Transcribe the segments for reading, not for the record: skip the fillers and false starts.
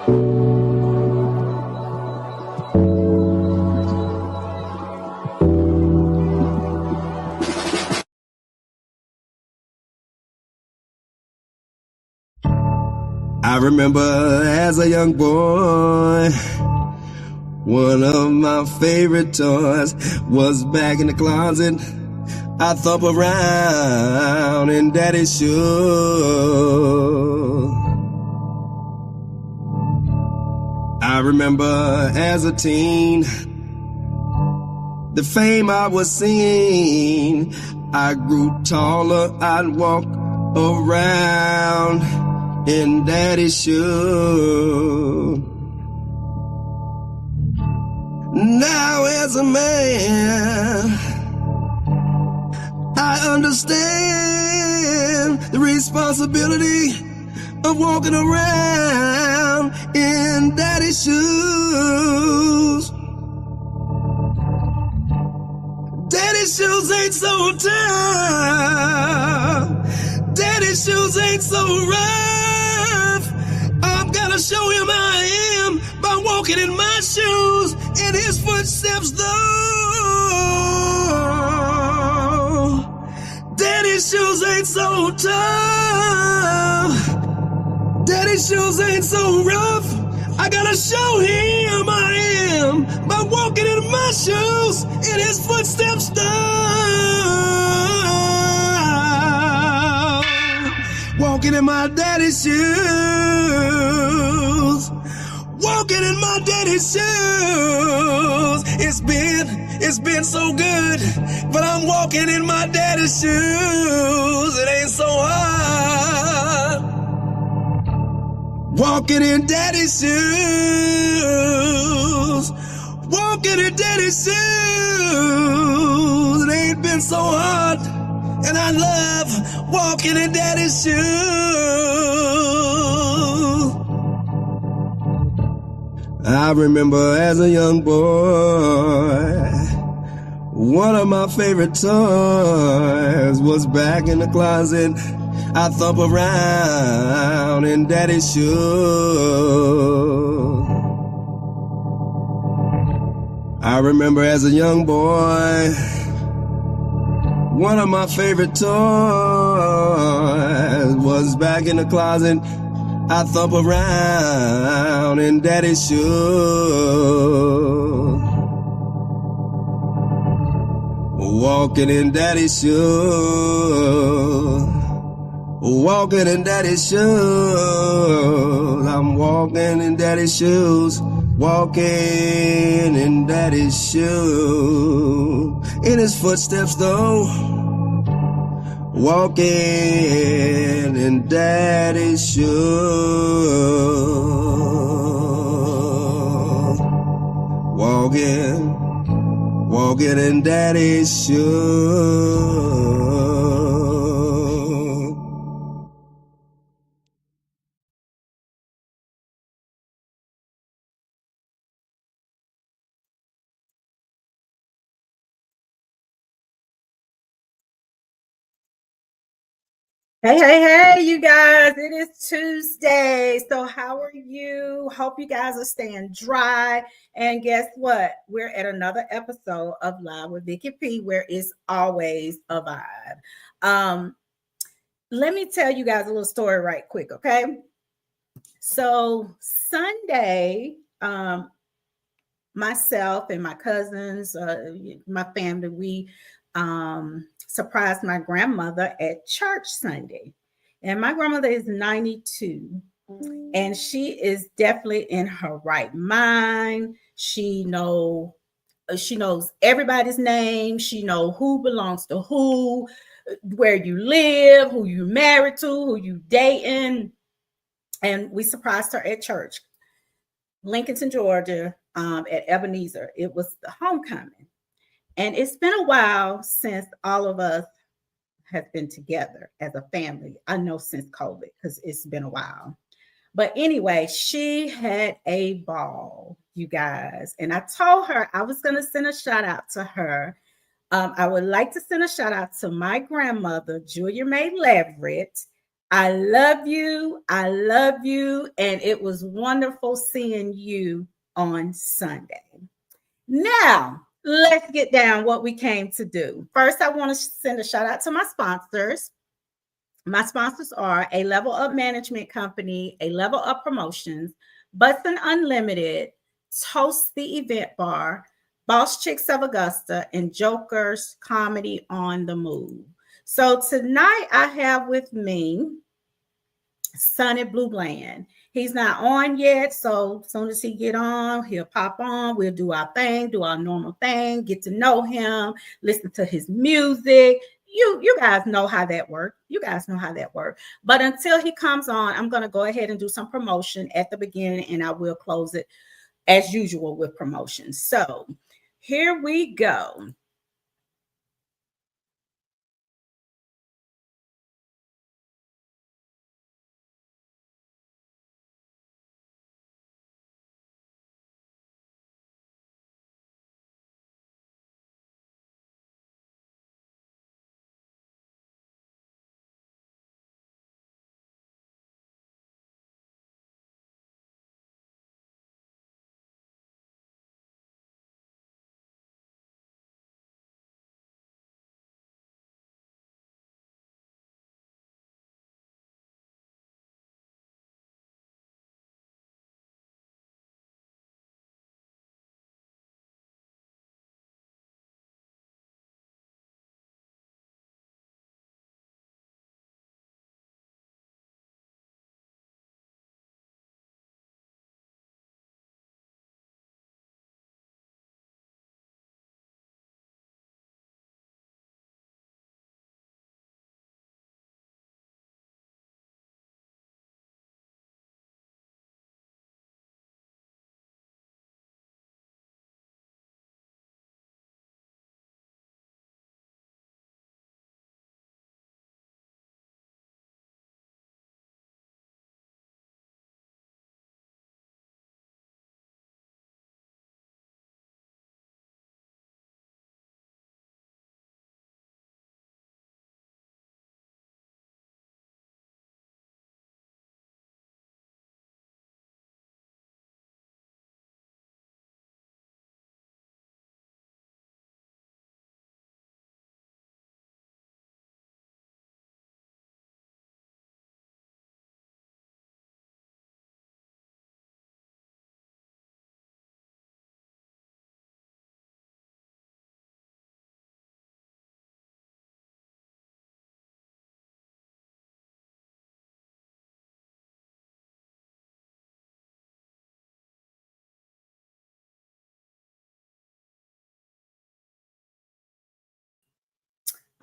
I remember as a young boy, one of my favorite toys was back in the closet. I thump around in daddy's shoes. I remember as a teen, the fame I was seeing. I grew taller, I'd walk around in daddy's shoes. Now as a man, I understand the responsibility of walking around in daddy's shoes. Daddy's shoes ain't so tough. Daddy's shoes ain't so rough. I'm gonna show him I am by walking in my shoes, in his footsteps though. Daddy's shoes ain't so tough. Daddy's shoes ain't so rough. I gotta show him I am by walking in my shoes, in his footsteps down. Walking in my daddy's shoes. Walking in my daddy's shoes. It's been so good, but I'm walking in my daddy's shoes. It ain't so hard. Walking in daddy's shoes. Walking in daddy's shoes. It ain't been so hard. And I love walking in daddy's shoes. I remember as a young boy, one of my favorite toys was back in the closet. I thump around in daddy's shoes. I remember as a young boy, one of my favorite toys was back in the closet. I thump around in daddy's shoes. Walking in daddy's shoes. Walking in daddy's shoes. I'm walking in daddy's shoes. Walking in daddy's shoes. In his footsteps though. Walking in daddy's shoes. Walking in daddy's shoes. Hey, you guys, it is Tuesday. So how are you? Hope you guys are staying dry. And guess what? We're at another episode of Live with Vicky P, where it's always a vibe. Let me tell you guys a little story right quick, okay? So Sunday, myself and my cousins, my family, we surprised my grandmother at church Sunday. And my grandmother is 92, and she is definitely in her right mind. She knows everybody's name. She knows who belongs to who, where you live, who you married to, who you dating. And we surprised her at church, Lincolnton, Georgia, at Ebenezer. It was the homecoming. And it's been a while since all of us have been together as a family. I know since COVID, because it's been a while. But anyway, she had a ball, you guys. And I told her I was going to send a shout out to her. I would like to send a shout out to my grandmother, Julia May Leverett. I love you. I love you. And it was wonderful seeing you on Sunday. Now, let's get down what we came to do. First, I want to send a shout out to my sponsors. My sponsors are A Level Up Management Company, A Level Up Promotions, Bustin' Unlimited, Toast the Event Bar, Boss Chicks of Augusta, and Joker's Comedy on the Move. So tonight I have with me Sonny Blue Bland. He's not on yet, so as soon as he get on, he'll pop on. We'll do our thing, do our normal thing, get to know him, listen to his music. You guys know how that works. You guys know how that works. But until he comes on, I'm going to go ahead and do some promotion at the beginning, and I will close it as usual with promotion. So here we go.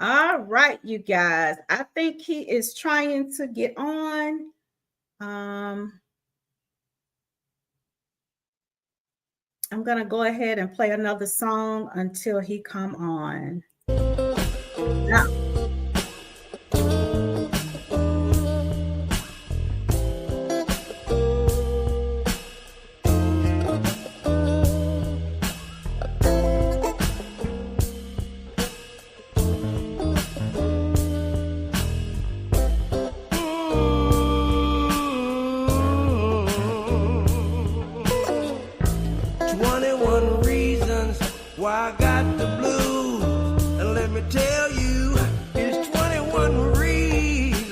All right, you guys. I think he is trying to get on. I'm going to go ahead and play another song until he come on. Now, why I got the blues, and let me tell you, it's 21 reasons.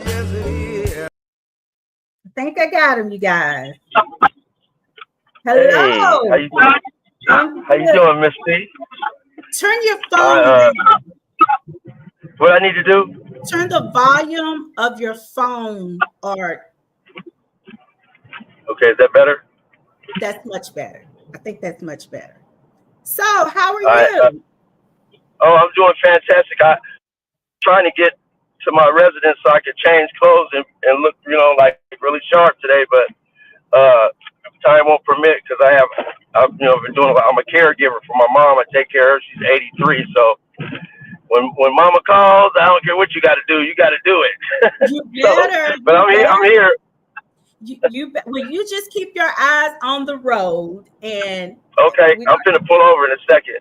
Yes, it is. I think I got him, you guys. Hello. Hey, how you doing, Miss T? Turn your phone. What I need to do? Turn the volume of your phone, Art. Okay, is that better? That's much better. I think that's much better. So, how are you? I'm doing fantastic. I'm trying to get to my residence so I can change clothes and look, like really sharp today, but time won't permit because I've been doing. I'm a caregiver for my mom. I take care of her. She's 83, so when Mama calls, I don't care what you got to do. You got to do it. You better. But I'm here. You just keep your eyes on the road and. Okay, I'm gonna pull over in a second.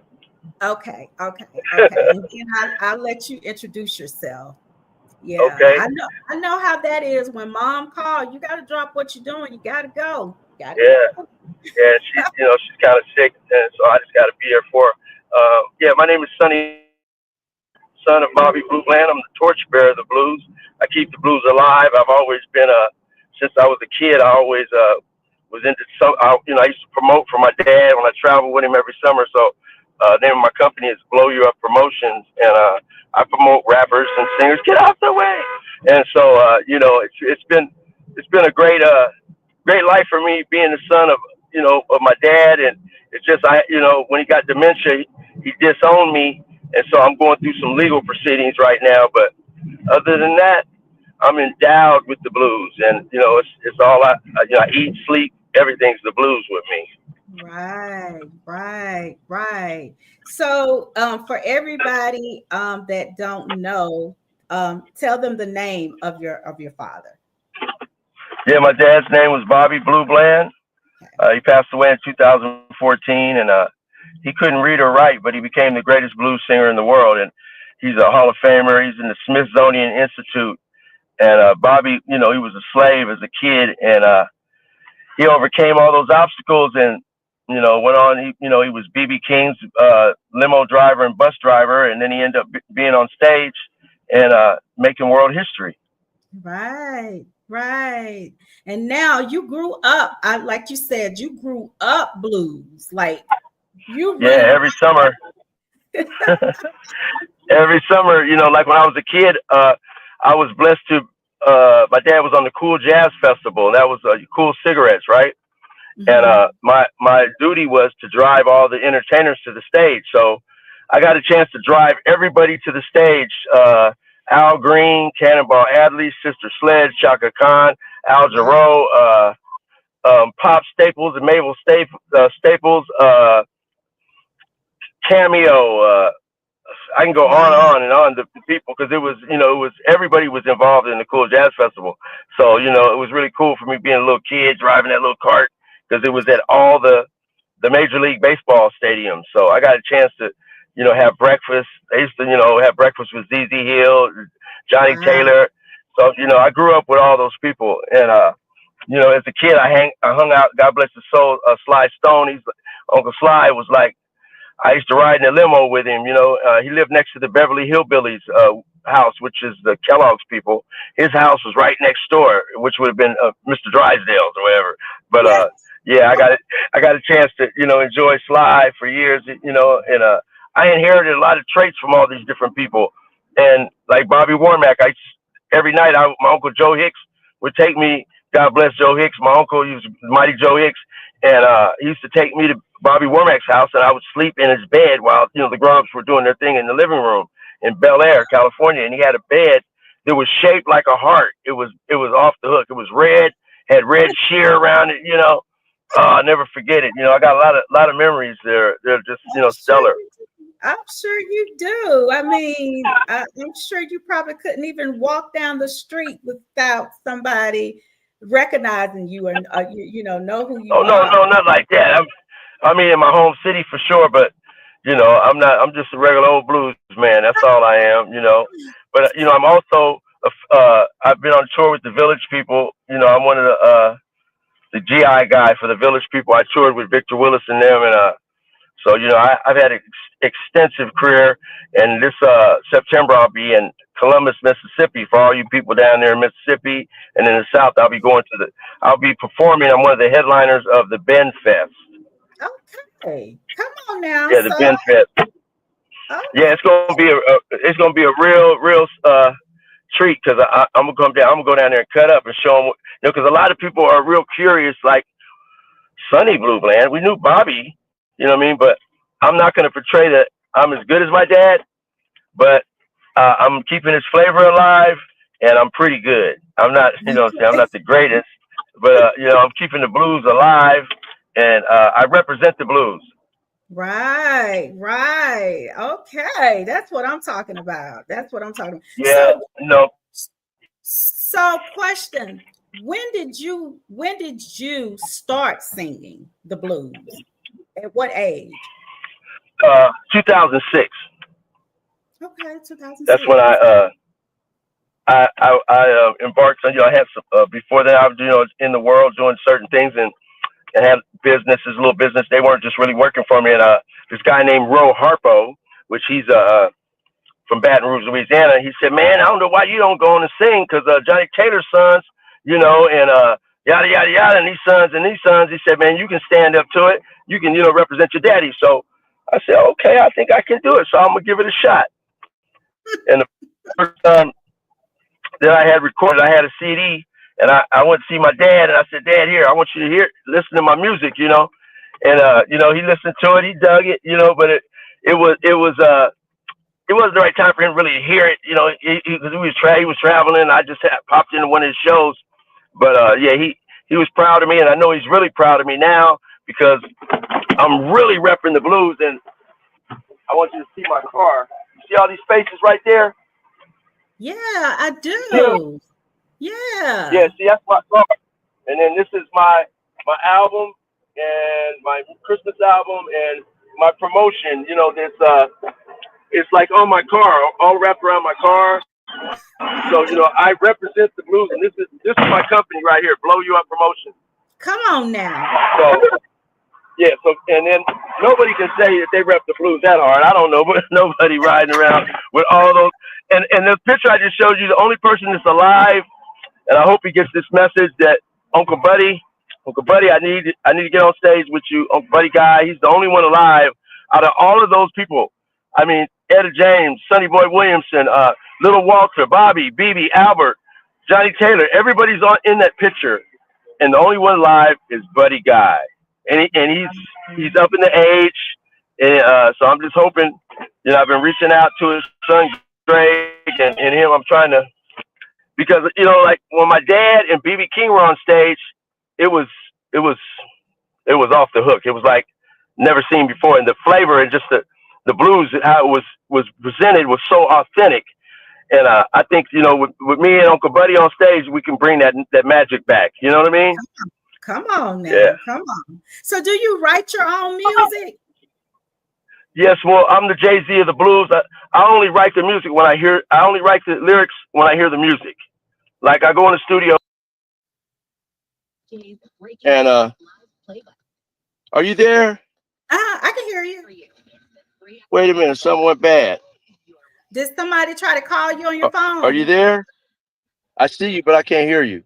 Okay. And then I'll let you introduce yourself. Yeah, Okay. I know how that is. When mom called, you got to drop what you're doing. You got to go. Got to Yeah. go. Yeah. She's kind of sick, and so I just got to be here for her. Yeah. My name is Sonny, son of Bobby Blue Bland. I'm the torchbearer of the blues. I keep the blues alive. I've always been since I was a kid. I always was into some. I used to promote for my dad when I traveled with him every summer. So, name of my company is Blow You Up Promotions, and I promote rappers and singers. Get out the way! And so, it's been a great life for me being the son of of my dad, and it's just when he got dementia, he disowned me, and so I'm going through some legal proceedings right now. But other than that, I'm endowed with the blues, and it's all I eat, sleep, everything's the blues with me. Right, right, right. So, for everybody that don't know, tell them the name of your father. Yeah, my dad's name was Bobby Blue Bland. He passed away in 2014, and he couldn't read or write, but he became the greatest blues singer in the world, and he's a Hall of Famer. He's in the Smithsonian Institute. And Bobby, he was a slave as a kid, and he overcame all those obstacles, and went on. He was BB King's limo driver and bus driver, and then he ended up being on stage and making world history. Right, right. And now you grew up. I like you said, you grew up blues. Like you Yeah, really. every summer, like when I was a kid, I was blessed to. My dad was on the Cool Jazz Festival, and that was Cool Cigarettes, right? And Mhm. my duty was to drive all the entertainers to the stage. So I got a chance to drive everybody to the stage. Al Green, Cannonball Adderley, Sister Sledge, Chaka Khan, Al Wow. Jarreau, Pop Staples and Mabel Staples, Cameo. I can go on and Wow. on the people, because it was everybody was involved in the Cool Jazz Festival. So it was really cool for me being a little kid driving that little cart, because it was at all the Major League Baseball stadiums. So I got a chance to have breakfast. I used to have breakfast with ZZ Hill, Johnny Wow. Taylor. So I grew up with all those people, and as a kid I hung out. God bless his soul, Sly Stone. Uncle Sly was like, I used to ride in a limo with him. He lived next to the Beverly Hillbillies house, which is the Kellogg's people. His house was right next door, which would have been Mr. Drysdale's or whatever. But Yes. yeah, I got a chance to enjoy Sly for years. And I inherited a lot of traits from all these different people. And like Bobby Womack, every night my uncle Joe Hicks would take me. God bless Joe Hicks. My uncle, he was Mighty Joe Hicks, and he used to take me to Bobby Womack's house, and I would sleep in his bed while the grown-ups were doing their thing in the living room in Bel Air, California. And he had a bed that was shaped like a heart. It was off the hook. It was red, had red sheer around it. I'll never forget it. I got a lot of memories there. They're just I'm sure stellar. you do. I'm sure you do. I mean, I'm sure you probably couldn't even walk down the street without somebody recognizing you and know who Oh you no, are. no, not like that. I mean, in my home city for sure, but I'm not. I'm just a regular old blues man. That's all I am. But I'm also. I've been on tour with the Village People. I'm one of the GI guy for the Village People. I toured with Victor Willis and them, and so I've had an extensive career. And this September I'll be in Columbus, Mississippi. For all you people down there in Mississippi and in the South, I'll be performing. I'm one of the headliners of the Ben Fest. Okay, come on now. Yeah, the So, Ben Fest. Yeah, okay. it's gonna be a real treat, because I'm gonna come down. I'm gonna go down there and cut up and show them. Because a lot of people are real curious, like Sonny Blue Bland. We knew Bobby, what I mean, but I'm not gonna portray that I'm as good as my dad, but I'm keeping his flavor alive, and I'm pretty good. I'm not, I'm not the greatest, but I'm keeping the blues alive, and I represent the blues. Right, right. Okay, that's what I'm talking about. That's what I'm talking about. Yeah, no. Question. When did you start singing the blues? At what age? 2006. Okay, That's when 2006. I I embarked on, I had some, before that, I was, in the world doing certain things and had businesses, little business. They weren't just really working for me. And this guy named Ro Harpo, which he's from Baton Rouge, Louisiana. He said, "Man, I don't know why you don't go on and sing, because Johnny Taylor's sons, and yada yada yada, and these sons." He said, "Man, you can stand up to it. You can, represent your daddy." So I said, "Okay, I think I can do it. So I'm gonna give it a shot." And the first time that I had recorded, I had a CD, and I went to see my dad, and I said, "Dad, here, I want you to listen to my music, And he listened to it, he dug it, but it wasn't the right time for him really to hear it, because he was traveling. And I just popped into one of his shows, but yeah, he was proud of me, and I know he's really proud of me now, because I'm really repping the blues. And I want you to see my car. You see all these spaces right there? Yeah, I do. Yeah. Yeah, see, that's my car. And then this is my album, and my Christmas album, and my promotion. It's like on my car, all wrapped around my car. So, I represent the blues, and this is my company right here, Blow You Up Promotion. Come on now. So, yeah, and then nobody can say that they rep the blues that hard. I don't know, but nobody riding around with all those. And the picture I just showed you, the only person that's alive, and I hope he gets this message, that Uncle Buddy, I need to get on stage with you, Uncle Buddy guy. He's the only one alive out of all of those people. I mean, Etta James, Sonny Boy Williamson, Little Walter, Bobby, BB, Albert, Johnny Taylor. Everybody's in that picture, and the only one alive is Buddy Guy, and he's up in the age, and so I'm just hoping. I've been reaching out to his son Greg and him. I'm trying to, because like when my dad and BB King were on stage, it was off the hook. It was like never seen before, and the flavor and just the blues, how it was presented, was so authentic. And I think, with me and Uncle Buddy on stage, we can bring that magic back. You know what I mean? Come on now. Yeah. Come on. So do you write your own music? Yes. Well, I'm the Jay-Z of the blues. I only write the music I only write the lyrics when I hear the music. Like, I go in the studio. And are you there? I can hear you. Wait a minute, something went bad. Did somebody try to call you on your phone? Are you there? I see you, but I can't hear you.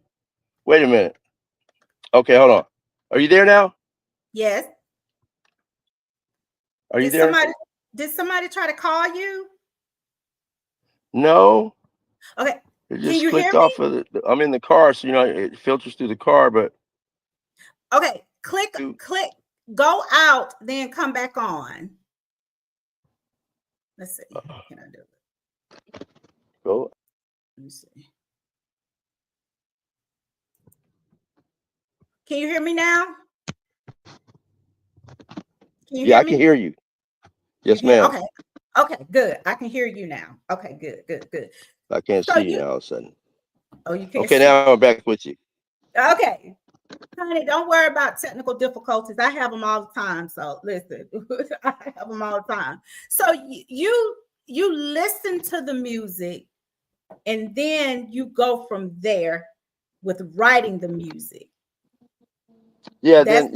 Wait a minute. Okay, hold on. Are you there now? Yes. Are you there? Did somebody try to call you? No. Okay. It just clicked off of I'm in the car, so it filters through the car, but okay, click, go out, then come back on. Let's see. Can I do it? Go. Let me see. Can you hear me now? I can hear you. Yes, ma'am. Okay. Okay, good. I can hear you now. Okay, good. I can't see you now all of a sudden. Oh, you can't. Okay, now I'm back with you. Okay. Honey, don't worry about technical difficulties. I have them all the time. So listen, I have them all the time. So you listen to the music, and then you go from there with writing the music. Yeah, then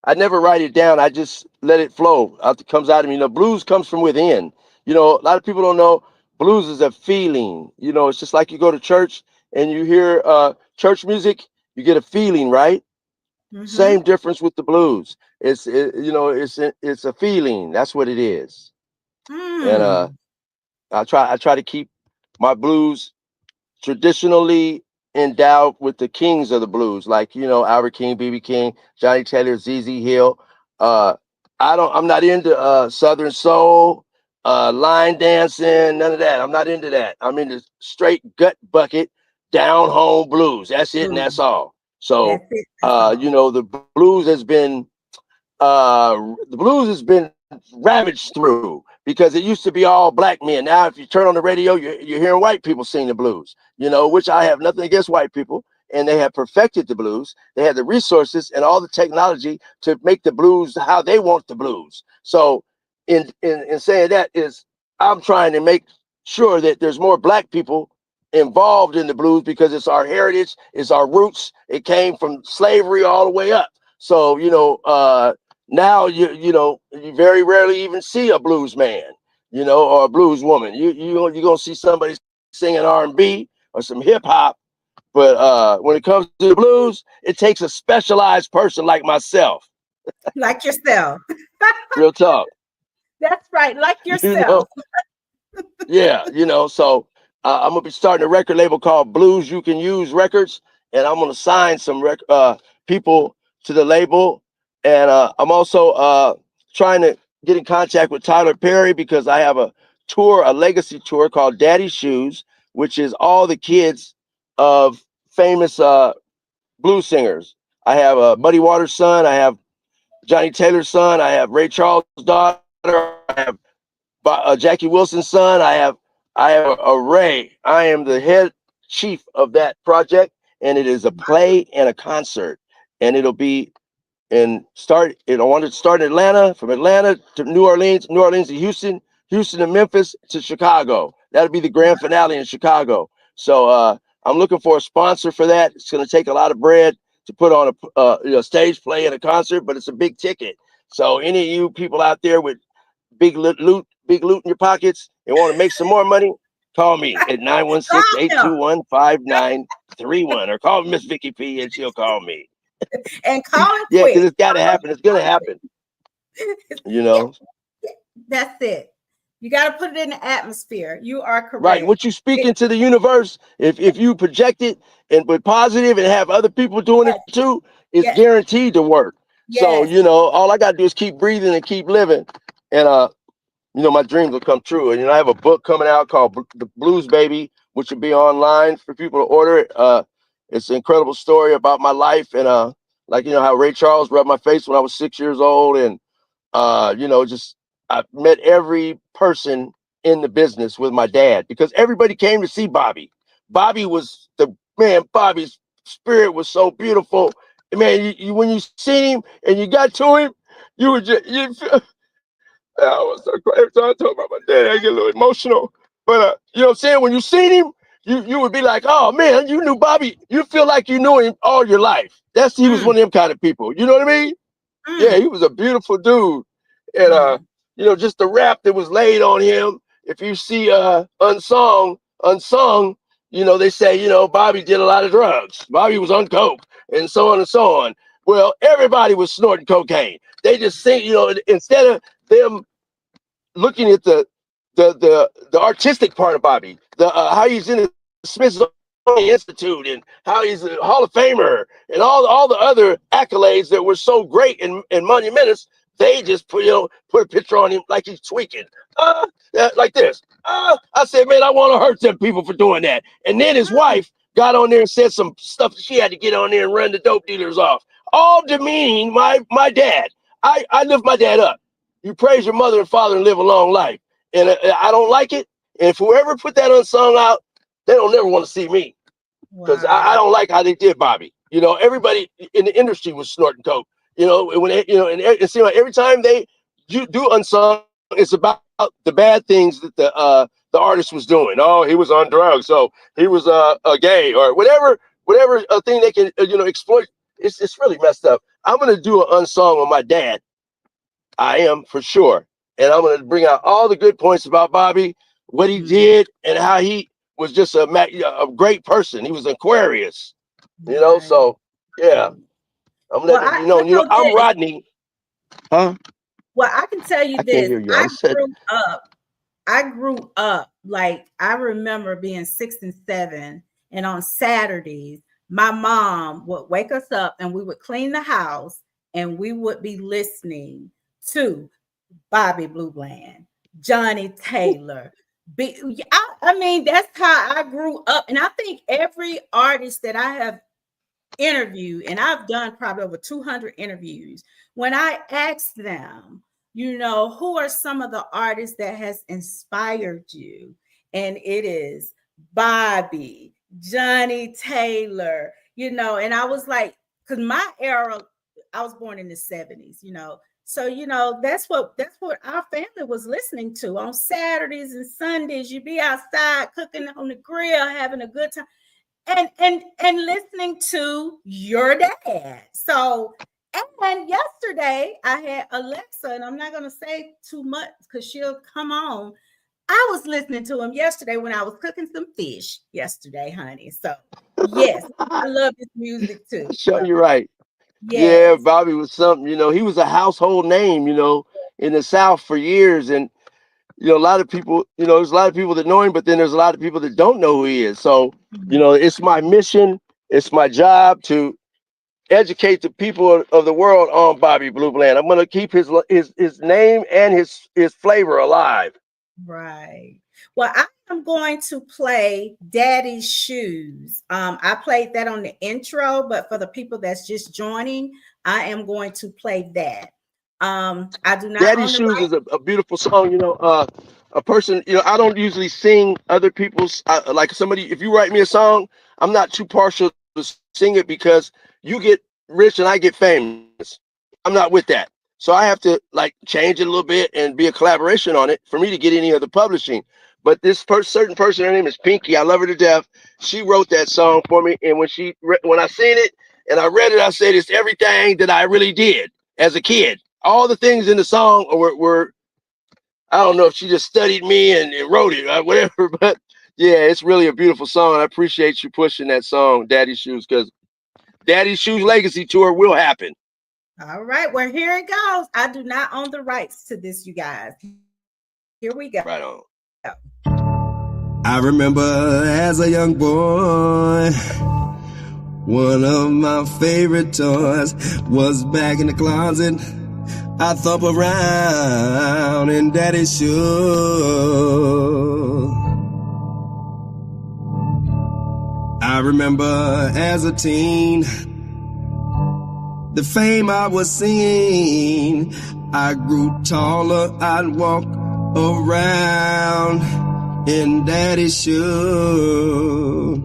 I never write it down. I just let it flow. It comes out of me. Blues comes from within. A lot of people don't know blues is a feeling. It's just like you go to church and you hear church music, you get a feeling, right? Mm-hmm. Same difference with the blues. It's a feeling. That's what it is. And I try to keep my blues traditionally endowed with the kings of the blues, like Albert King, BB King, Johnny Taylor, ZZ Hill. I'm not into Southern soul, line dancing, none of that. I'm not into that. I'm into straight gut bucket, down home blues. That's it, and that's all. So the blues has been ravaged through, because it used to be all black men. Now, if you turn on the radio, you're hearing white people sing the blues, which I have nothing against white people, and they have perfected the blues. They have the resources and all the technology to make the blues how they want the blues. So in saying that, I'm trying to make sure that there's more black people involved in the blues because it's our heritage, it's our roots. It came from slavery all the way up. So, now you very rarely even see a blues man, or a blues woman. You're gonna see somebody singing R&B or some hip hop, but when it comes to the blues, it takes a specialized person like myself. Like yourself. Real talk. That's right, like you yourself. know Yeah, so I'm gonna be starting a record label called Blues You Can Use Records, and I'm gonna sign some people to the label, and I'm also trying to get in contact with Tyler Perry because I have a legacy tour called Daddy Shoes, which is all the kids of famous blues singers. I have Muddy Waters' son, I have Johnny Taylor's son, I have Ray Charles' daughter, I have Jackie Wilson's son. I have a Ray. I am the head chief of that project, and it is a play and a concert, and it'll be I wanted to start in Atlanta, from Atlanta to New Orleans, New Orleans to Houston, Houston to Memphis to Chicago. That'll be the grand finale in Chicago. So I'm looking for a sponsor for that. It's going to take a lot of bread to put on a stage play and a concert, but it's a big ticket. So any of you people out there with big loot in your pockets and want to make some more money, call me at Call him 916-821-5931 or call Miss Vicky P and she'll call me. and call him Yeah, because quick. it's got to happen. It's going to happen. Yeah, that's it. You got to put it in the atmosphere. You are correct. Right. What you speak into the universe, if you project it and be positive and have other people doing it too, it's guaranteed to work. So, all I got to do is keep breathing and keep living. And, my dreams will come true. And, I have a book coming out called The Blues Baby, which will be online for people to order it. It's an incredible story about my life. And, how Ray Charles rubbed my face when I was 6 years old. And, just I met every person in the business with my dad because everybody came to see Bobby. Bobby was the man. Bobby's spirit was so beautiful. And man, you when you seen him and you got to him, you were just, I was so every time I talk about my dad, I get a little emotional. But you know what I'm saying? When you seen him, you would be like, oh man, you knew Bobby. You feel like you knew him all your life. He was one of them kind of people. You know what I mean? Yeah, he was a beautiful dude. And just the rap that was laid on him. If you see unsung, they say, Bobby did a lot of drugs. Bobby was on coke and so on and so on. Well, everybody was snorting cocaine. They just think, instead of them looking at the artistic part of Bobby, how he's in the Smithsonian Institute and how he's a Hall of Famer and all the other accolades that were so great and monumentous, they just put a picture on him like he's tweaking, like this. I said, man, I want to hurt them people for doing that. And then his wife got on there and said some stuff that she had to get on there and run the dope dealers off, all demeaning my dad. I lift my dad up. You praise your mother and father and live a long life. And I don't like it. And if whoever put that unsung out, they don't never want to see me because I don't like how they did Bobby. Everybody in the industry was snorting coke. And it seemed like every time you do unsung, it's about the bad things that the artist was doing. Oh, he was on drugs, so he was a gay or whatever thing they can exploit. It's really messed up. I'm gonna do an unsung on my dad. I am for sure. And I'm going to bring out all the good points about Bobby, what he did, and how he was just a great person. He was Aquarius, So yeah, I'm letting I'm Rodney. Huh? Well, I can tell you this. Can't hear you. I grew up like I remember being 6 and 7, and on Saturdays, my mom would wake us up and we would clean the house and we would be listening to Bobby Blue Bland, Johnny Taylor. I mean, that's how I grew up. And I think every artist that I have interviewed, and I've done probably over 200 interviews, when I ask them, who are some of the artists that has inspired you? And it is Bobby, Johnny Taylor, and I was like, because my era, I was born in the 70s, So, you know, that's what our family was listening to on Saturdays and Sundays. You'd be outside cooking on the grill, having a good time, and listening to your dad. So, and yesterday I had Alexa, and I'm not gonna say too much because she'll come on. I was listening to him yesterday when I was cooking some fish yesterday, honey. So yes, I love his music too. Sure, So, you're right. Yeah, yes. Bobby was something, he was a household name, in the South for years. And, a lot of people, there's a lot of people that know him, but then there's a lot of people that don't know who he is. So, it's my mission, it's my job to educate the people of the world on Bobby Blue Bland. I'm going to keep his name and his flavor alive. Right. Well, I am going to play Daddy's Shoes. I played that on the intro, but for the people that's just joining, I am going to play that. I do not. Daddy's Shoes is a beautiful song. A person, I don't usually sing other people's, like somebody, if you write me a song, I'm not too partial to sing it because you get rich and I get famous. I'm not with that. So I have to like change it a little bit and be a collaboration on it for me to get any other publishing. But this certain person, her name is Pinky. I love her to death. She wrote that song for me. And when I seen it and I read it, I said, it's everything that I really did as a kid. All the things in the song were I don't know if she just studied me and wrote it or whatever, but yeah, it's really a beautiful song. I appreciate you pushing that song, Daddy's Shoes, because Daddy's Shoes Legacy Tour will happen. All right, well, here it goes. I do not own the rights to this, you guys. Here we go. Right on. I remember as a young boy, one of my favorite toys was back in the closet. I thump around in Daddy's shoes. I remember as a teen, the fame I was seeing. I grew taller, I'd walk around in Daddy's shoes.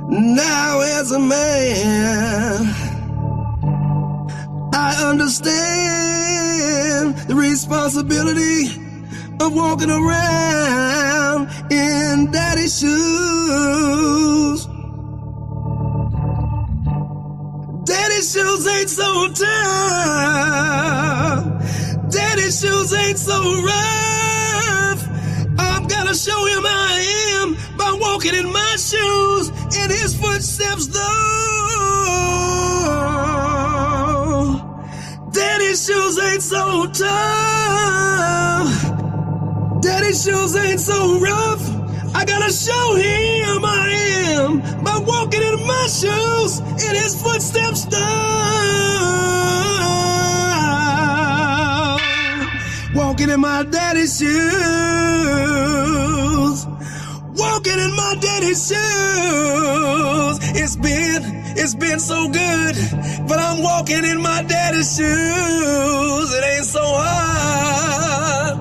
Now as a man, I understand the responsibility of walking around in Daddy's shoes. Daddy's shoes ain't so tough. Daddy's shoes ain't so rough. I'm gonna show him I am by walking in my shoes, in his footsteps though. Daddy's shoes ain't so tough. Daddy's shoes ain't so rough. I gotta show him I am by walking in my shoes, in his footsteps down. Walking in my daddy's shoes. Walking in my daddy's shoes. It's been so good, but I'm walking in my daddy's shoes. It ain't so hard.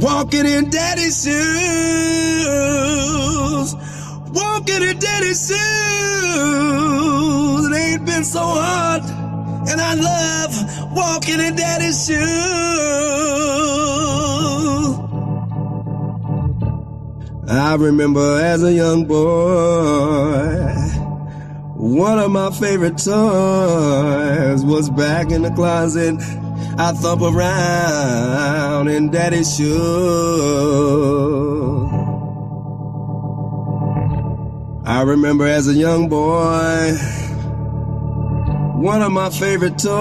Walking in daddy's shoes. Walking in daddy's shoes. It ain't been so hard. And I love walking in daddy's shoes. I remember as a young boy, one of my favorite toys was back in the closet. I thump around in daddy's shoes. I remember as a young boy, one of my favorite toys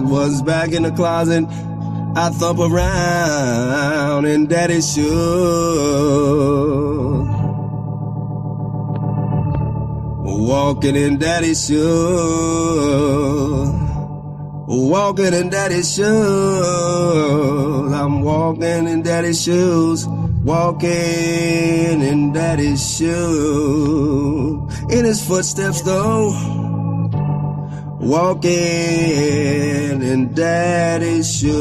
was back in the closet. I thump around in daddy's shoes. Walking in daddy's shoes. Walking in daddy's shoes. I'm walking in daddy's shoes. Walking in daddy's shoes. In his footsteps though. Walking in daddy's shoes.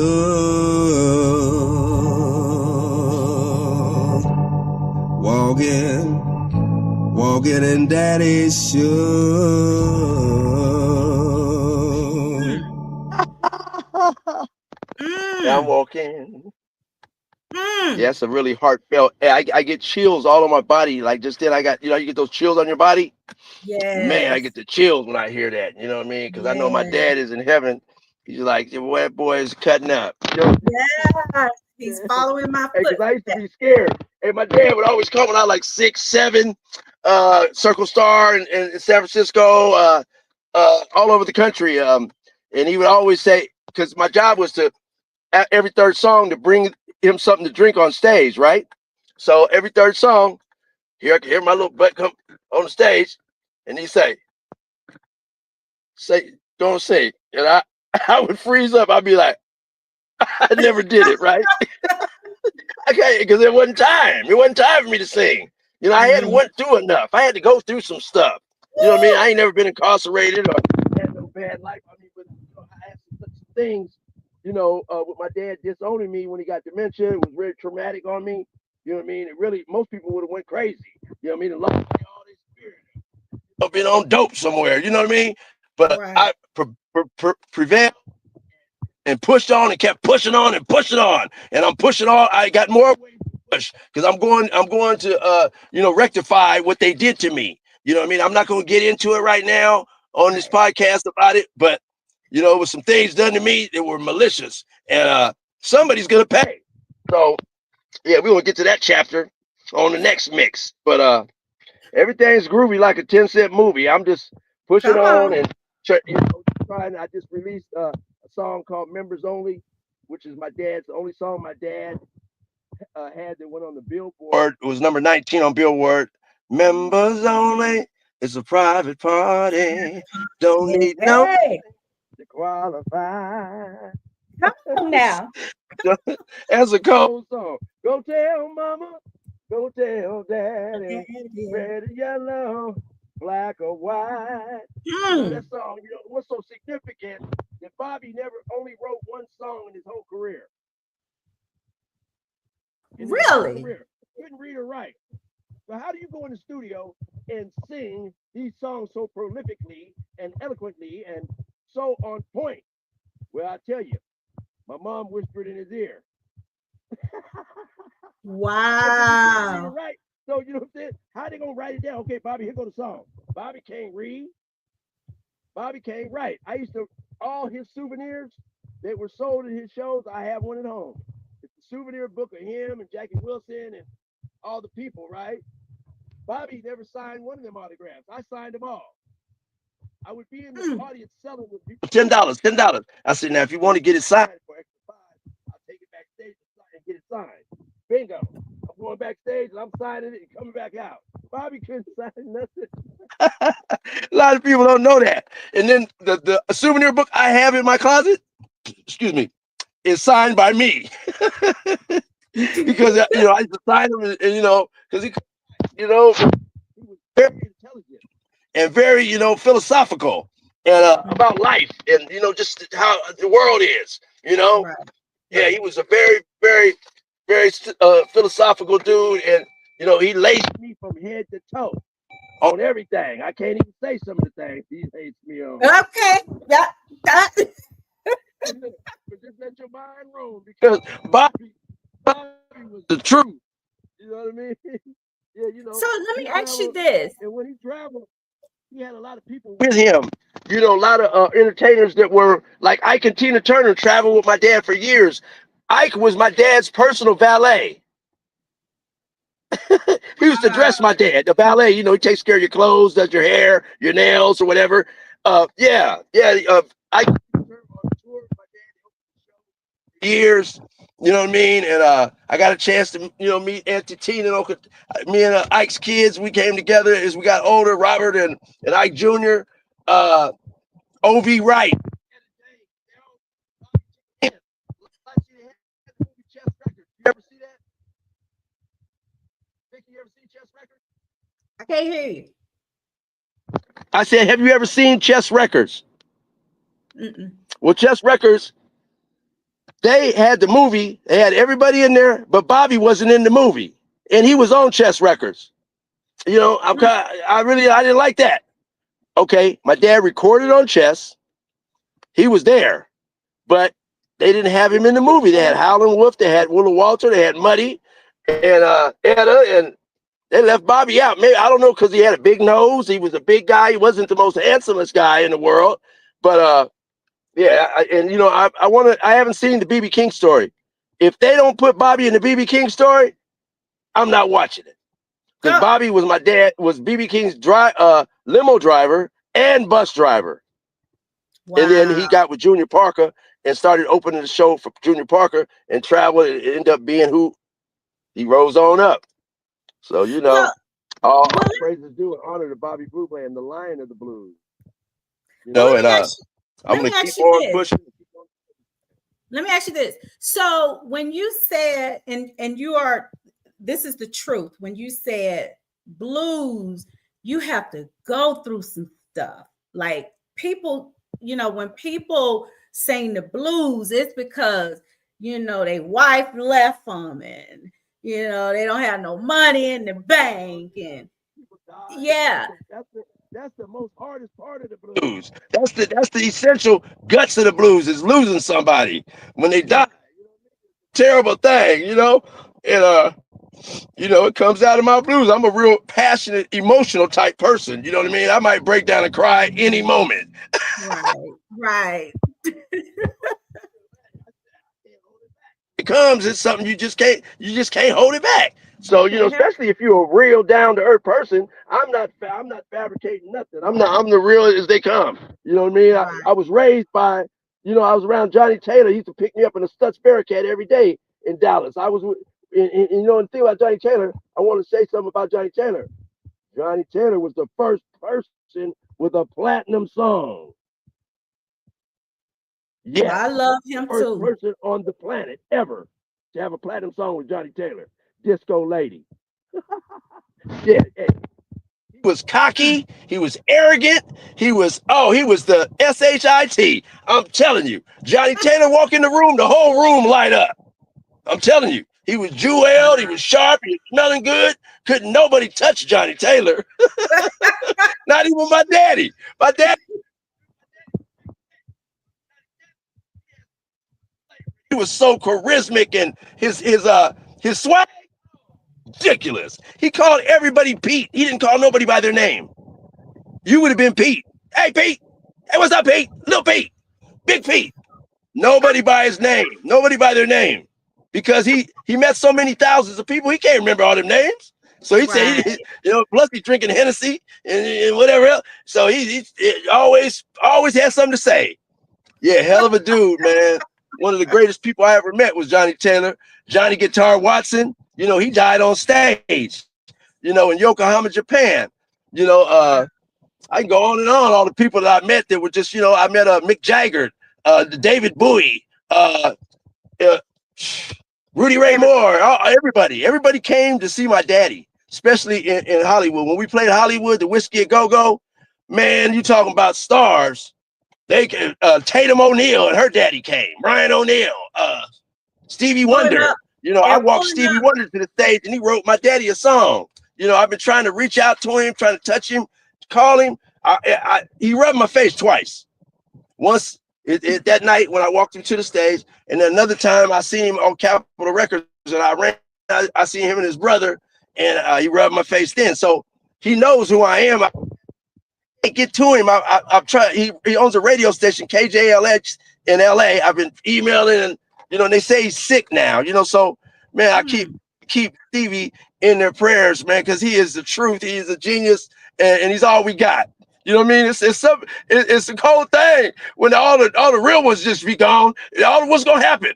Walking walking in daddy's shoes. I'm walking. Yeah, it's a really heartfelt. I get chills all on my body. Like just then, I got, you get those chills on your body. Man, I get the chills when I hear that. You know what I mean? Because I know my dad is in heaven. He's like, the white boy is cutting up. Yeah, he's following my footsteps. Because I used to be scared. And my dad would always come when I was like 6, 7, Circle Star in San Francisco, all over the country. And he would always say, because my job was to, at every third song, to bring him something to drink on stage, right? So every third song, here I can hear my little butt come on the stage, and he say, don't say. And I would freeze up. I'd be like, I never did it, right? Okay, because it wasn't time. It wasn't time for me to sing. I hadn't went through enough. I had to go through some stuff. You know what I mean? I ain't never been incarcerated or had no bad life. I mean, but I had some things. With my dad disowning me when he got dementia, it was very traumatic on me. You know what I mean? It really, most people would have went crazy. You know what I mean? And lost all this spirit. I've been on dope somewhere. You know what I mean? But I prevailed and pushed on and kept pushing on and pushing on. And I'm pushing on. I got more ways to push because I'm going to, rectify what they did to me. You know what I mean? I'm not going to get into it right now on this podcast about it, but it was some things done to me that were malicious, and somebody's gonna pay. So, yeah, we're gonna get to that chapter on the next mix. But everything's groovy like a 10-cent movie. I'm just pushing on and trying. I just released a song called "Members Only," which is the only song my dad had that went on the Billboard. It was number 19 on Billboard. Members only. It's a private party. Don't need no to qualify. Come on now. That's a cold song. Go tell mama, go tell daddy, red or yellow, black or white. That song, what's so significant that Bobby never only wrote one song in his whole career. Really? Couldn't read or write. So how do you go in the studio and sing these songs so prolifically and eloquently and so on point? Well, I tell you, my mom whispered in his ear. Wow. Right. So you know what I'm saying? How they gonna write it down? Okay, Bobby, here go the song. Bobby can't read. Bobby can't write. I used to all his souvenirs that were sold at his shows. I have one at home. It's a souvenir book of him and Jackie Wilson and all the people, right? Bobby never signed one of them autographs. I signed them all. I would be in the audience selling with people. $10. I said, now if you want to get it signed for extra $5, I'll take it backstage and get it signed. Bingo. I'm going backstage and I'm signing it and coming back out. Bobby couldn't sign nothing. A lot of people don't know that. And then the souvenir book I have in my closet, excuse me, is signed by me. Because I used to sign him and because he was very intelligent and very philosophical and about life and just how the world is. Right. Yeah, he was a very, very, very philosophical dude, and he laced me from head to toe on everything. I can't even say some of the things he hates me on. Okay. Yeah. But just let your mind roam because Bobby was the truth. You know what I mean? Yeah, So let me ask you this. And when he traveled, he had a lot of people with him. A lot of entertainers that were like Ike and Tina Turner traveled with my dad for years. Ike was my dad's personal valet. He used to dress my dad, the valet. He takes care of your clothes, does your hair, your nails, or whatever. Yeah. I years, you know what I mean? And I got a chance to, meet Auntie Tina and me and Ike's kids. We came together as we got older, Robert and Ike Jr., O.V. Wright. You ever see that? Vicky, you ever seen Chess Records? I can't hear you. I said, have you ever seen Chess Records? Well, Chess Records, they had the movie. They had everybody in there, but Bobby wasn't in the movie. And he was on Chess Records. You know, I didn't like that. Okay, my dad recorded on Chess. He was there, but they didn't have him in the movie. They had Howlin' Wolf, they had Willa Walter, they had Muddy, and Etta, and they left Bobby out. Maybe, I don't know, because he had a big nose. He was a big guy. He wasn't the most handsomest guy in the world, but yeah. And you know, I haven't seen the BB King story. If they don't put Bobby in the BB King story, I'm not watching it. Because Bobby was BB King's limo driver and bus driver. Wow. And then he got with Junior Parker and started opening the show for Junior Parker and traveled. And it ended up being who he rose on up. So, you know, all praises due and honor to Bobby Blue Bland, the Lion of the Blues. You know, and I'm going to keep on pushing. Let me ask you this. So when you said, and you are, this is the truth. When you said blues, you have to go through some stuff. Like people, you know, when people sing the blues, it's because, you know, their wife left them and, you know, they don't have no money in the bank. And yeah. That's the most hardest part of the blues. That's the essential guts of the blues, is losing somebody when they die. Terrible thing, you know. And you know, it comes out of my blues. I'm a real passionate, emotional type person. You know what I mean? I might break down and cry any moment. Right. It comes, it's something you just can't hold it back. So, you know, especially if you're a real down to earth person, I'm not fabricating nothing. I'm the real as they come. You know what I mean? Right. I was raised by, you know, I was around Johnny Taylor. He used to pick me up in a Stutz Bearcat every day in Dallas. I was, you know, the thing about Johnny Taylor, I want to say something about Johnny Taylor. Johnny Taylor was the first person with a platinum song. Yeah, I love him first too. Person on the planet ever to have a platinum song with Johnny Taylor. Disco Lady. Yeah. He was cocky. He was arrogant. He was the SHIT. I'm telling you, Johnny Taylor walk in the room, the whole room light up. I'm telling you, he was jeweled. He was sharp. He was smelling good. Couldn't nobody touch Johnny Taylor. Not even my daddy. My dad. He was so charismatic, and his swag, ridiculous. He called everybody Pete. He didn't call nobody by their name. You would have been Pete. Hey, Pete. Hey, what's up, Pete? Little Pete. Big Pete. Nobody by his name. Nobody by their name. Because he met so many thousands of people, he can't remember all them names. So he said, you know, plus he's drinking Hennessy and whatever else. So he always had something to say. Yeah, hell of a dude, man. One of the greatest people I ever met was Johnny Taylor. Johnny Guitar Watson, you know, he died on stage, you know, in Yokohama, Japan. You know, I can go on and on. All the people that I met that were just, you know, I met Mick Jagger, David Bowie, Rudy Ray Moore, everybody came to see my daddy, especially in Hollywood. When we played Hollywood, the Whiskey a Go-Go, man, you talking about stars. They Tatum O'Neal and her daddy came. Brian O'Neal, Stevie Wonder. You know, I walked Stevie Wonder to the stage and he wrote my daddy a song. You know, I've been trying to reach out to him, trying to touch him, call him. He rubbed my face twice. Once that night when I walked him to the stage, and then another time I seen him on Capitol Records and I seen him and his brother, and he rubbed my face then. So he knows who I am. I can't get to him. I've tried. He owns a radio station, KJLX in LA. I've been emailing, and you know, and they say he's sick now. You know, so man, I keep Stevie in their prayers, man, because he is the truth. He is a genius, and he's all we got. You know what I mean? It's a cold thing when all the real ones just be gone. What's gonna happen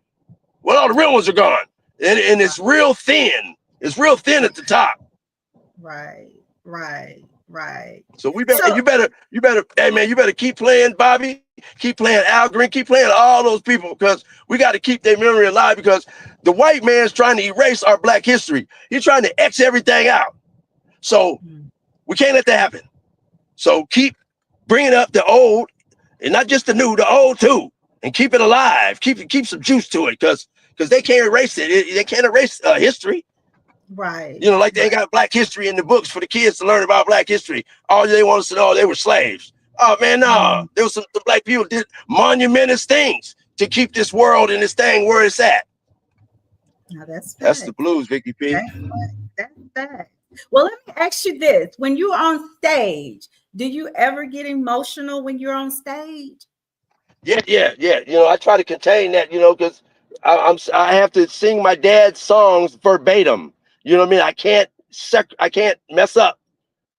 when all the real ones are gone? And it's real thin. It's real thin at the top. Right. So you better, hey man, you better keep playing Bobby, keep playing Al Green, keep playing all those people, because we got to keep their memory alive, because the white man's trying to erase our black history. He's trying to X everything out. So we can't let that happen. So keep bringing up the old, and not just the new, the old too, and keep it alive. Keep some juice to it, because they can't erase it. They can't erase history. Right. You know, like they ain't got Black history in the books for the kids to learn about Black history. All they want us to know they were slaves. Oh man, no. There was some the Black people did monumentous things to keep this world and this thing where it's at. Now that's the blues, Vicky P. That's fact. Well, let me ask you this: when you're on stage, do you ever get emotional when you're on stage? Yeah. You know, I try to contain that, you know, because I have to sing my dad's songs verbatim. You know what I mean? I can't mess up.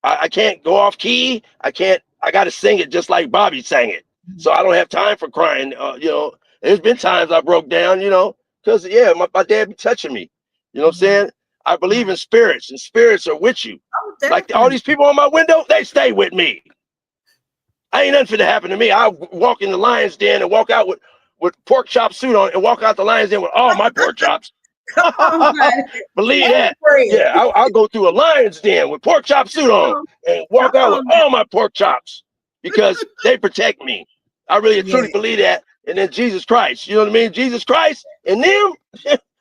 I can't go off key. I got to sing it just like Bobby sang it. So I don't have time for crying. You know, there's been times I broke down, you know, because my dad be touching me. You know what I'm saying? I believe in spirits, and spirits are with you. Oh, like all these people on my window, they stay with me. I ain't nothing finna happen to me. I walk in the lion's den and walk out with pork chop suit on and walk out the lion's den with all my pork chops. Come on, believe that. Yeah, I'll go through a lion's den with pork chop suit on and walk out with all my pork chops because they protect me. I really truly believe that. And then Jesus Christ, you know what I mean? Jesus Christ and them,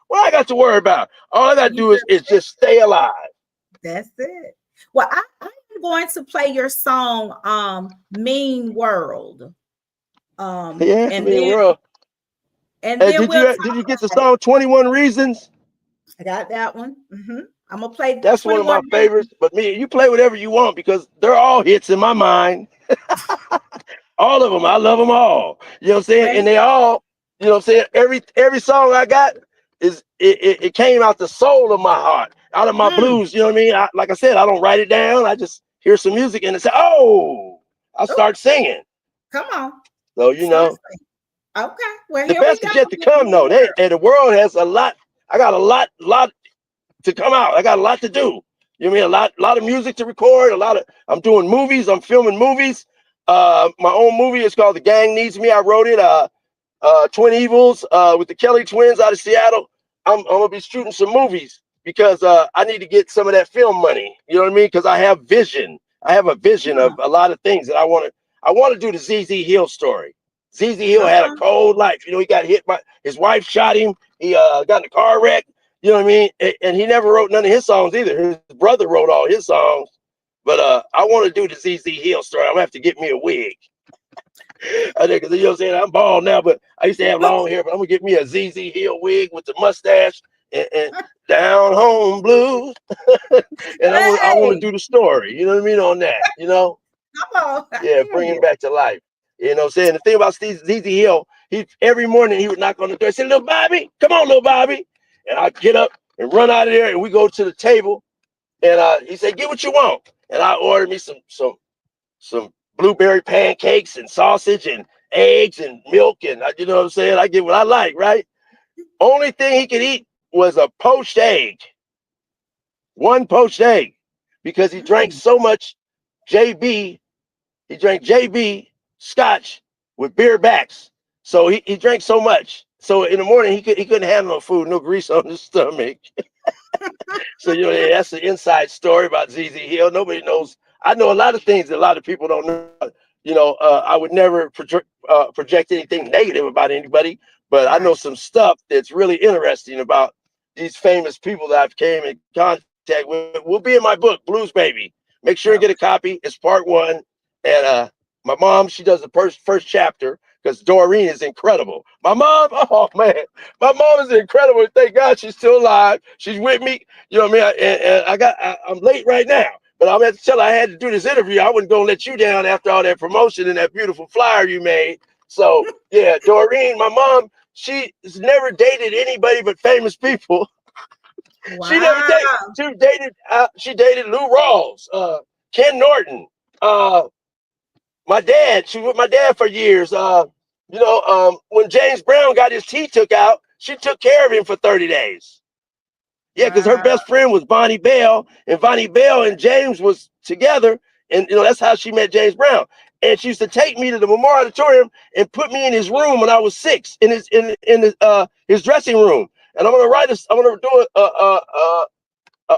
what I got to worry about? All I got to do is just stay alive. That's it. Well, I'm going to play your song, Mean World. Mean World. And hey, then did you get the song 21 Reasons? I got that one. I'm gonna play. That's one of my favorites. But you play whatever you want because they're all hits in my mind. All of them, I love them all. You know what I'm saying? And they all, you know what I'm saying? Every song I got it came out the soul of my heart, out of my blues. You know what I mean? Like I said, I don't write it down. I just hear some music and I say, oh, I start singing. Come on. So you know. Okay. Well, the best is yet to come, though. And the world has a lot. I got a lot to come out. I got a lot to do. You know what I mean? A lot of music to record. I'm doing movies. I'm filming movies. My own movie is called The Gang Needs Me. I wrote it. Twin Evils with the Kelly twins out of Seattle. I'm gonna be shooting some movies because I need to get some of that film money. You know what I mean? Because I have vision. I have a vision of a lot of things that I want to do. The ZZ Hill story. ZZ Hill had a cold life. You know, he got hit by his wife, shot him. He got in a car wreck. You know what I mean? And he never wrote none of his songs either. His brother wrote all his songs. But I want to do the ZZ Hill story. I'm gonna have to get me a wig. I think, you know what I'm saying? I'm bald now, but I used to have long hair. But I'm gonna get me a ZZ Hill wig with the mustache and down home blues. And I want to do the story. You know what I mean on that? You know? Come on. Yeah, bring him back to life. You know what I'm saying? The thing about ZZ Hill, every morning he would knock on the door and say, "Little Bobby, come on, little Bobby." And I'd get up and run out of there and we go to the table. And he said, "Get what you want." And I ordered me some blueberry pancakes and sausage and eggs and milk. And you know what I'm saying? I get what I like, right? Only thing he could eat was a poached egg. One poached egg. Because he drank so much JB. He drank JB Scotch with beer backs. So he drank so much. So in the morning he couldn't handle no food, no grease on his stomach. So you know, that's the inside story about ZZ Hill. Nobody knows. I know a lot of things that a lot of people don't know. You know, I would never project anything negative about anybody, but I know some stuff that's really interesting about these famous people that I've came in contact with. Will be in my book, Blues Baby. Make sure you get a copy. It's part 1. And my mom, she does the first chapter because Doreen is incredible. My mom, oh man, my mom is incredible. Thank God she's still alive. She's with me. You know what I mean? And I'm late right now, but I'm going to tell her I had to do this interview. I wasn't going to let you down after all that promotion and that beautiful flyer you made. So yeah, Doreen, my mom, she's never dated anybody but famous people. Wow. She dated Lou Rawls, Ken Norton, my dad. She was with my dad for years. You know, when James Brown got his teeth took out, she took care of him for 30 days. Yeah, because her best friend was Bonnie Bell, and Bonnie Bell and James was together, and you know that's how she met James Brown. And she used to take me to the Memorial Auditorium and put me in his room when I was 6, in his dressing room. And I'm gonna do a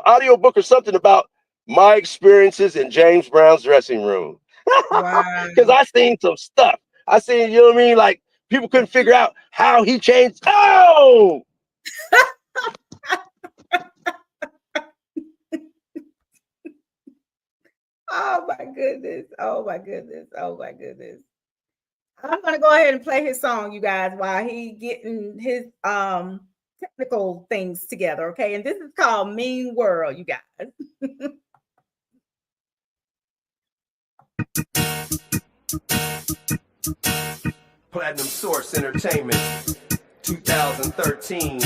audio book or something about my experiences in James Brown's dressing room. Because I seen some stuff. I seen, you know what I mean? Like people couldn't figure out how he changed. Oh, Oh my goodness. Oh my goodness. Oh my goodness. I'm gonna go ahead and play his song, you guys, while he getting his technical things together. Okay. And this is called Mean World, you guys. Platinum Source Entertainment, 2013.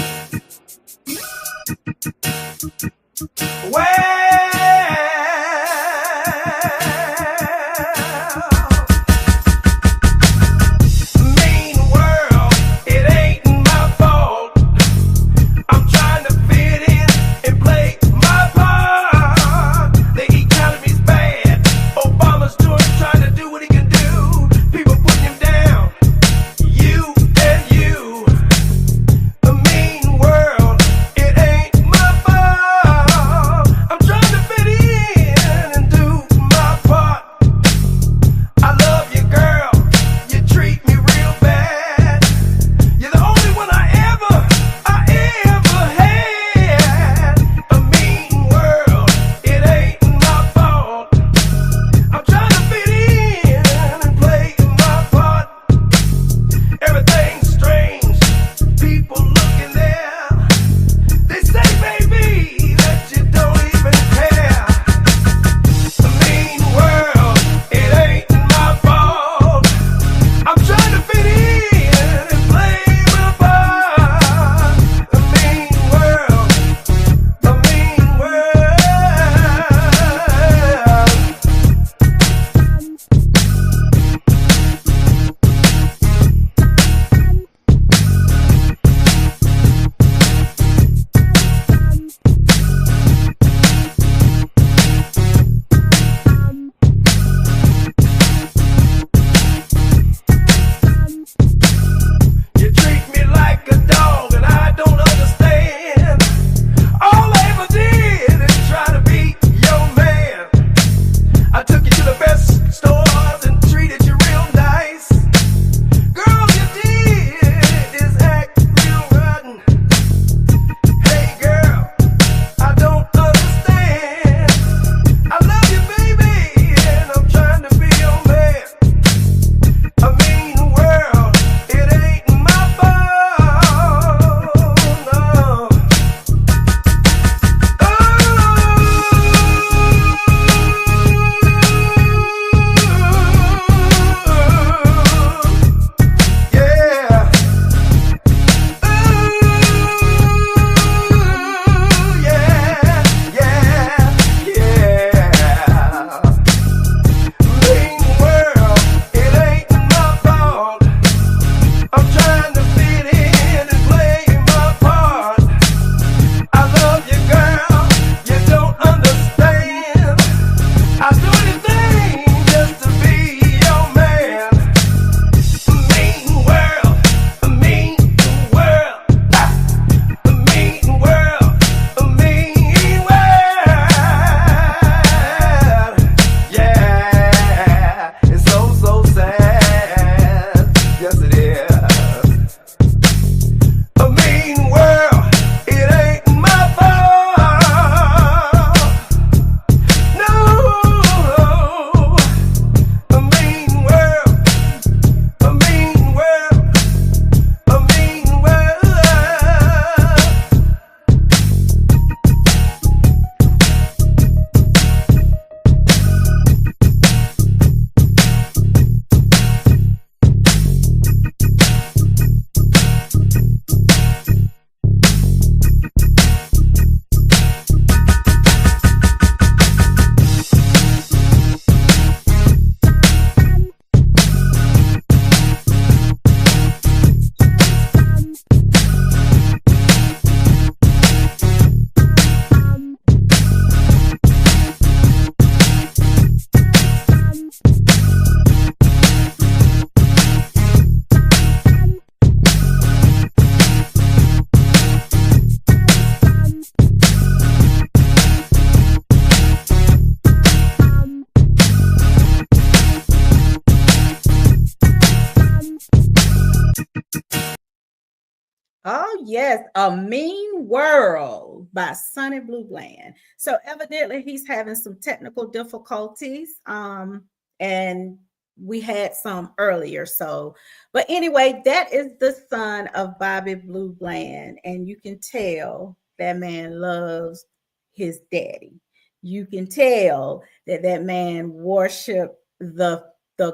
Oh, yes. A Mean World by Sonny Blue Bland. So evidently he's having some technical difficulties. And we had some earlier. So, but anyway, that is the son of Bobby Blue Bland. And you can tell that man loves his daddy. You can tell that that man worshiped the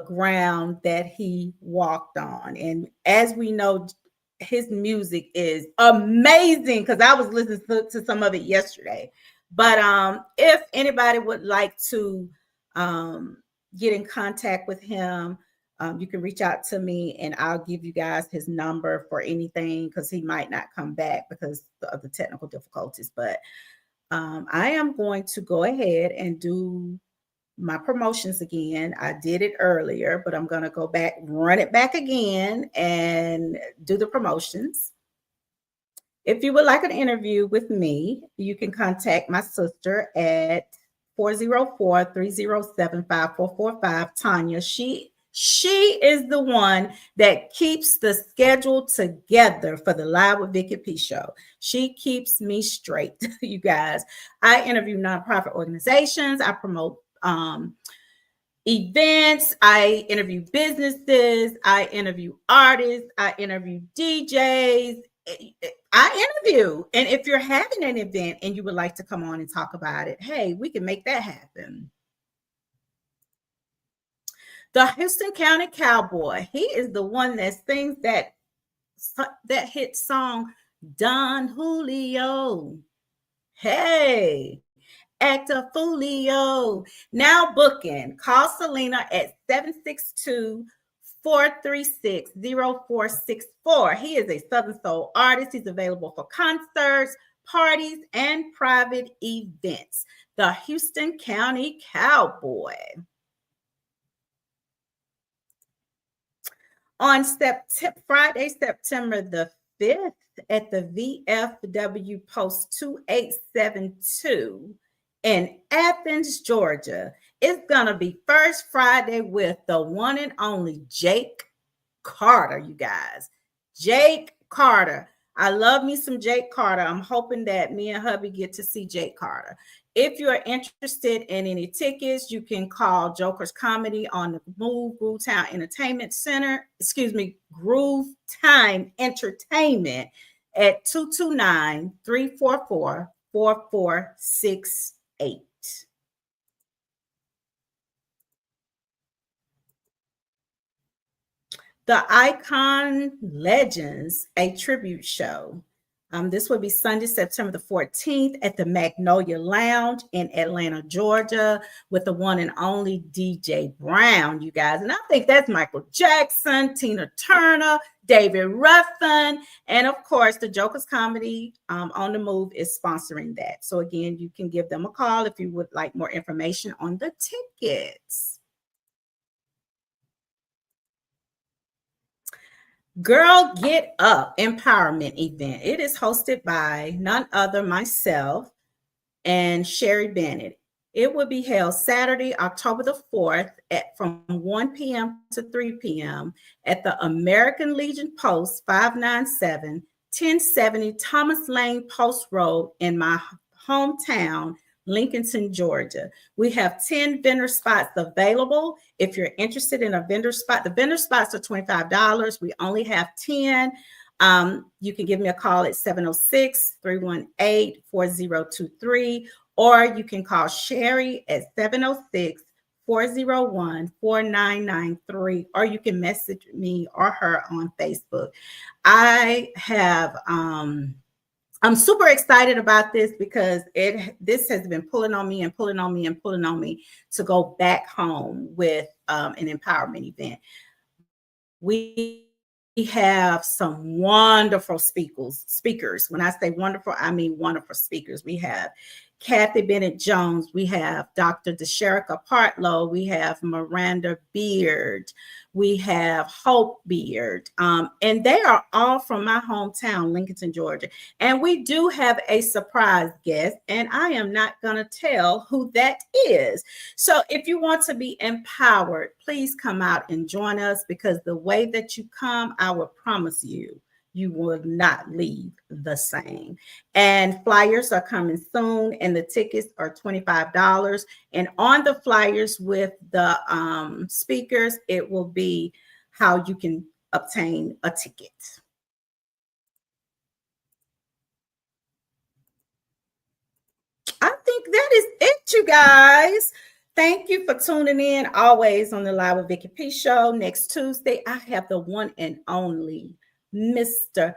ground that he walked on. And as we know, his music is amazing because I was listening to some of it yesterday. But if anybody would like to get in contact with him, you can reach out to me and I'll give you guys his number for anything because he might not come back because of the technical difficulties. But I am going to go ahead and do my promotions again. I did it earlier, but I'm going to go back, run it back again and do the promotions. If you would like an interview with me, you can contact my sister at 404-307-5445, Tanya. She is the one that keeps the schedule together for the Live with Vicky P show. She keeps me straight, you guys. I interview nonprofit organizations. I promote events. I interview businesses. I interview artists. I interview DJs. I interview. And if you're having an event and you would like to come on and talk about it, hey, we can make that happen. The Houston County Cowboy, he is the one that sings that hit song, Don Julio. Hey, act a foolio. Now booking. Call Selena at 762-436-0464. He is a Southern Soul artist. He's available for concerts, parties, and private events. The Houston County Cowboy. On Friday, September the 5th, at the VFW Post 2872 in Athens, Georgia, it's going to be First Friday with the one and only Jake Carter, you guys. Jake Carter. I love me some Jake Carter. I'm hoping that me and hubby get to see Jake Carter. If you're interested in any tickets, you can call Joker's Comedy on the Move Groove Time Entertainment Center. Groove Time Entertainment at 229-344-4468. The Icon Legends, a tribute show. This will be Sunday, September the 14th at the Magnolia Lounge in Atlanta, Georgia, with the one and only DJ Brown, you guys. And I think that's Michael Jackson, Tina Turner, David Ruffin, and of course, the Joker's Comedy on the Move is sponsoring that. So again, you can give them a call if you would like more information on the tickets. Girl Get Up Empowerment Event. It is hosted by none other myself and Sherry Bennett. It will be held Saturday, October the 4th from 1 p.m. to 3 p.m. at the American Legion Post 597, 1070 Thomas Lane Post Road in my hometown, Lincolnton, Georgia. We have 10 vendor spots available. If you're interested in a vendor spot, the vendor spots are $25. We only have 10. You can give me a call at 706-318-4023, or you can call Sherry at 706-401-4993, or you can message me or her on Facebook. I'm super excited about this because this has been pulling on me to go back home with an empowerment event. We have some wonderful speakers. When I say wonderful, I mean wonderful speakers. We have Kathy Bennett Jones. We have Dr. Desherika Partlow. We have Miranda Beard. We have Hope Beard. And they are all from my hometown, Lincolnton, Georgia. And we do have a surprise guest, and I am not going to tell who that is. So if you want to be empowered, please come out and join us, because the way that you come, I will promise you, You will not leave the same. And flyers are coming soon, and the tickets are $25. And on the flyers with the speakers, it will be how you can obtain a ticket. I think that is it, you guys. Thank you for tuning in always on the Live with Vicky P show. Next Tuesday, I have the one and only Mr.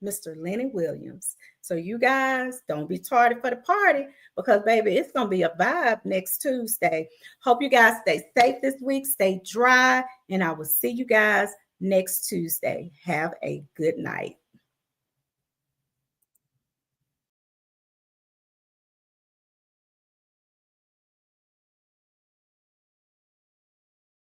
Mr. Lenny Williams. So you guys don't be tardy for the party, because baby, it's gonna be a vibe next Tuesday. Hope you guys stay safe this week, stay dry, and I will see you guys next Tuesday. Have a good night.